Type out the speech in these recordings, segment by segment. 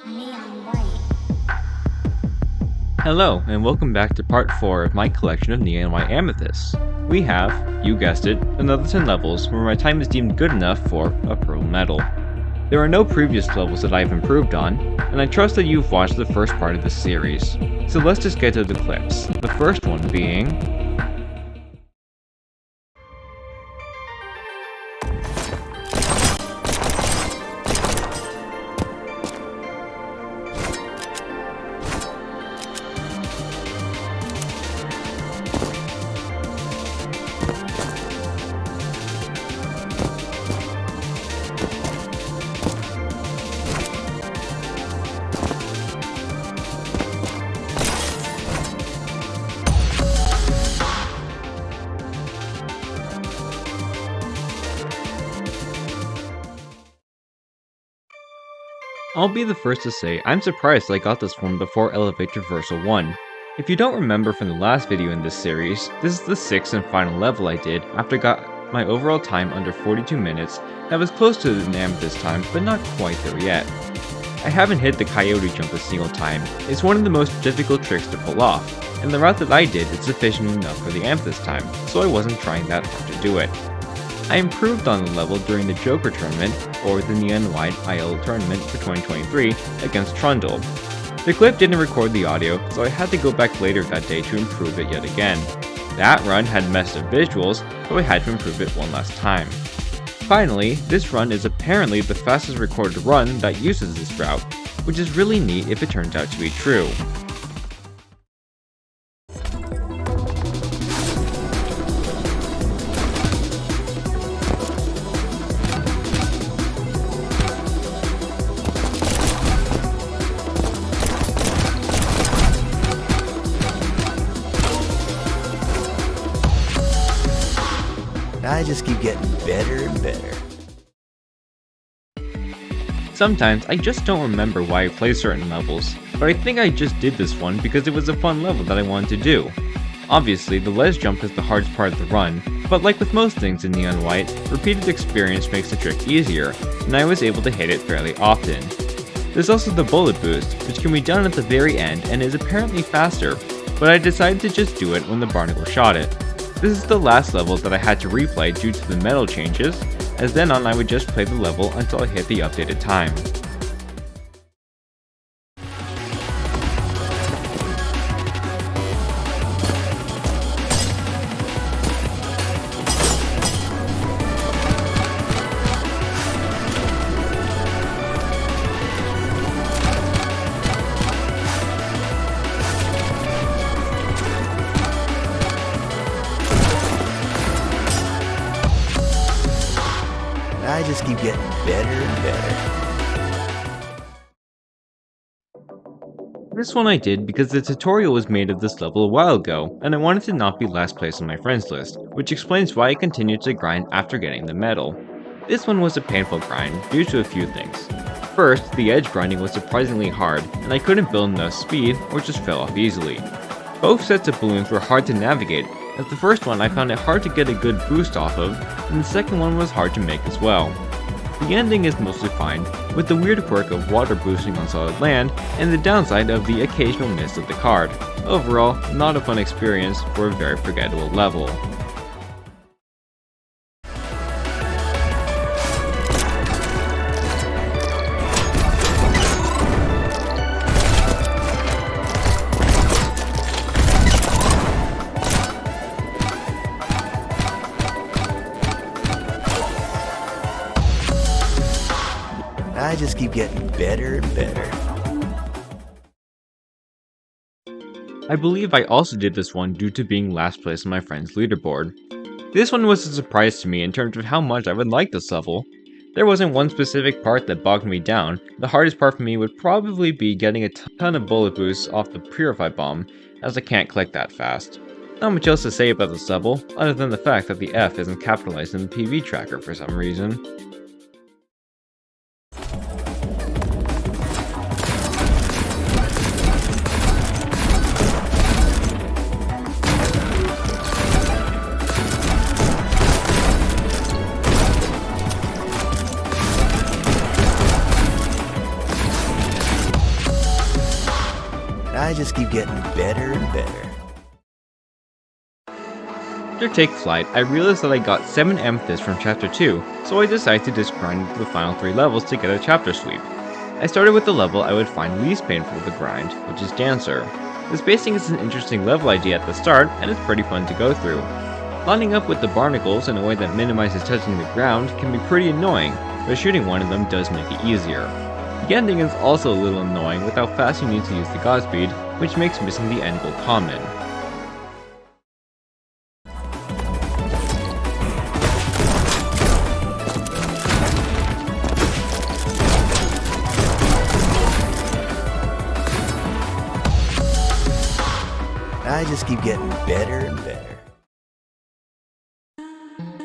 Neon white. Hello, and welcome back to part 4 of my collection of neon white amethysts. We have, you guessed it, another 10 levels where my time is deemed good enough for a pearl medal. There are no previous levels that I've improved on, and I trust that you've watched the first part of this series. So let's just get to the clips, the first one being... I'll be the first to say I'm surprised I got this one before Elevate Traversal 1. If you don't remember from the last video in this series, this is the 6th and final level I did after I got my overall time under 42 minutes. That was close to the Amethyst time, but not quite there yet. I haven't hit the coyote jump a single time. It's one of the most difficult tricks to pull off, and the route that I did is sufficient enough for the Amethyst time, so I wasn't trying that hard to do it. I improved on the level during the Joker tournament, or the Neon White IL tournament for 2023, against Trundle. The clip didn't record the audio, so I had to go back later that day to improve it yet again. That run had messed up visuals, so I had to improve it one last time. Finally, this run is apparently the fastest recorded run that uses this route, which is really neat if it turns out to be true. I just keep getting better and better. Sometimes I just don't remember why I play certain levels, but I think I just did this one because it was a fun level that I wanted to do. Obviously, the ledge jump is the hardest part of the run, but like with most things in Neon White, repeated experience makes the trick easier, and I was able to hit it fairly often. There's also the bullet boost, which can be done at the very end and is apparently faster, but I decided to just do it when the barnacle shot it. This is the last level that I had to replay due to the metal changes, as then on I would just play the level until I hit the updated time. I just keep getting better and better. This one I did because the tutorial was made of this level a while ago, and I wanted to not be last place on my friends list, which explains why I continued to grind after getting the medal. This one was a painful grind due to a few things. First, the edge grinding was surprisingly hard, and I couldn't build enough speed or just fell off easily. Both sets of balloons were hard to navigate, as the first one I found it hard to get a good boost off of, and the second one was hard to make as well. The ending is mostly fine, with the weird quirk of water boosting on solid land, and the downside of the occasional miss of the card. Overall, not a fun experience for a very forgettable level. I just keep getting better and better. I believe I also did this one due to being last place on my friend's leaderboard. This one was a surprise to me in terms of how much I would like this level. There wasn't one specific part that bogged me down. The hardest part for me would probably be getting a ton of bullet boosts off the Purify Bomb, as I can't click that fast. Not much else to say about this level, other than the fact that the F isn't capitalized in the PV tracker for some reason. I just keep getting better and better. After take flight, I realized that I got 7 amethysts from chapter 2, so I decided to just grind the final 3 levels to get a chapter sweep. I started with the level I would find least painful to grind, which is Dancer. The spacing is an interesting level idea at the start, and it's pretty fun to go through. Lining up with the barnacles in a way that minimizes touching the ground can be pretty annoying, but shooting one of them does make it easier. The ending is also a little annoying with how fast you need to use the Godspeed, which makes missing the end goal common. I just keep getting better and better.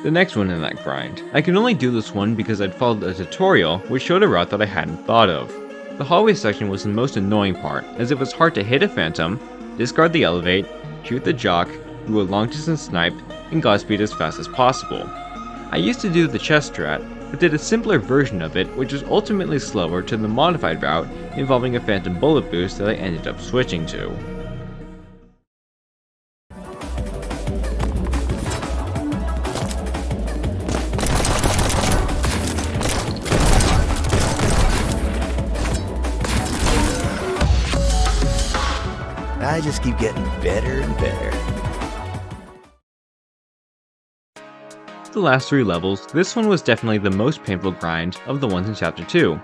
The next one in that grind. I could only do this one because I'd followed a tutorial which showed a route that I hadn't thought of. The hallway section was the most annoying part, as it was hard to hit a phantom, discard the elevate, shoot the jock, do a long distance snipe, and Godspeed as fast as possible. I used to do the chest strat, but did a simpler version of it which was ultimately slower to the modified route involving a phantom bullet boost that I ended up switching to. I just keep getting better and better. The last 3 levels, this one was definitely the most painful grind of the ones in chapter 2.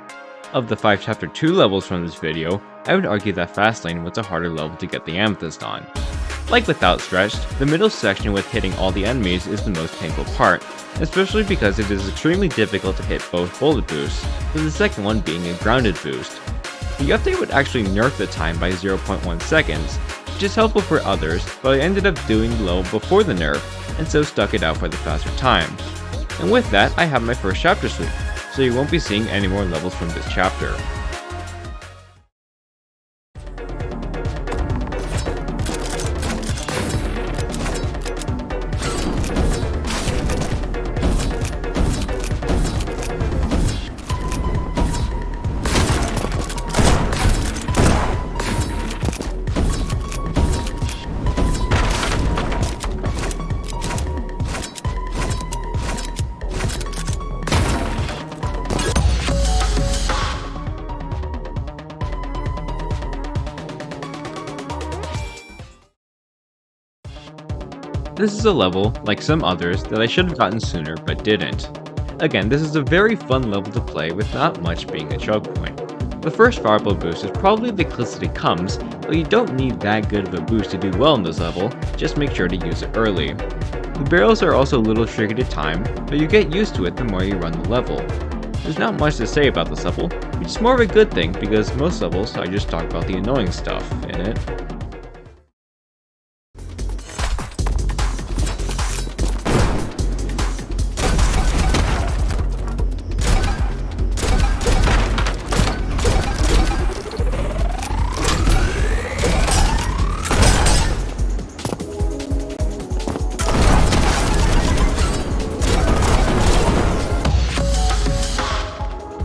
Of the 5 chapter 2 levels from this video, I would argue that Fastlane was a harder level to get the Amethyst on. Like with Outstretched, the middle section with hitting all the enemies is the most painful part, especially because it is extremely difficult to hit both bullet boosts, with the second one being a grounded boost. The update would actually nerf the time by 0.1 seconds, which is helpful for others, but I ended up doing low before the nerf, and so stuck it out for the faster time. And with that, I have my first chapter sweep, so you won't be seeing any more levels from this chapter. This is a level, like some others, that I should have gotten sooner but didn't. Again, this is a very fun level to play with not much being a choke point. The first fireball boost is probably the closest it comes, but you don't need that good of a boost to do well in this level, just make sure to use it early. The barrels are also a little tricky to time, but you get used to it the more you run the level. There's not much to say about this level, which is more of a good thing because most levels I just talk about the annoying stuff in it.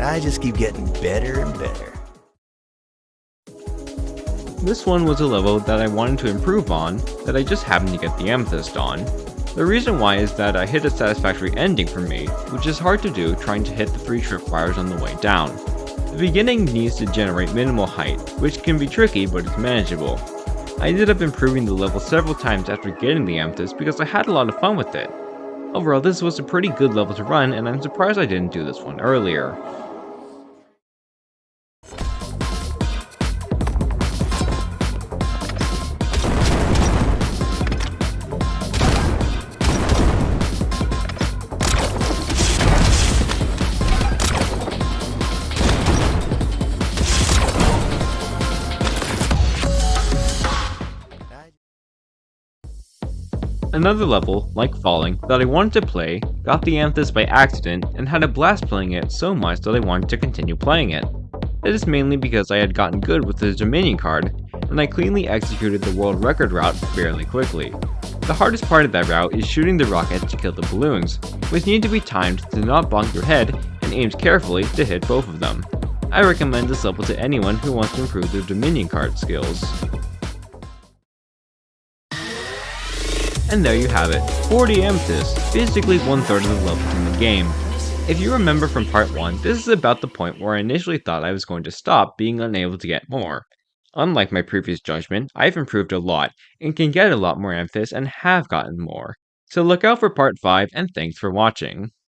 I just keep getting better and better. This one was a level that I wanted to improve on, that I just happened to get the Amethyst on. The reason why is that I hit a satisfactory ending for me, which is hard to do trying to hit the 3 tripwires on the way down. The beginning needs to generate minimal height, which can be tricky but it's manageable. I ended up improving the level several times after getting the Amethyst because I had a lot of fun with it. Overall, this was a pretty good level to run, and I'm surprised I didn't do this one earlier. Another level, like Falling, that I wanted to play, got the Amethyst by accident, and had a blast playing it so much that I wanted to continue playing it. It is mainly because I had gotten good with the Dominion card, and I cleanly executed the world record route fairly quickly. The hardest part of that route is shooting the rockets to kill the balloons, which need to be timed to not bonk your head and aimed carefully to hit both of them. I recommend this level to anyone who wants to improve their Dominion card skills. And there you have it, 40 amethysts, basically 1/3 of the levels in the game. If you remember from part 1, this is about the point where I initially thought I was going to stop being unable to get more. Unlike my previous judgment, I've improved a lot, and can get a lot more amethysts and have gotten more. So look out for part 5, and thanks for watching.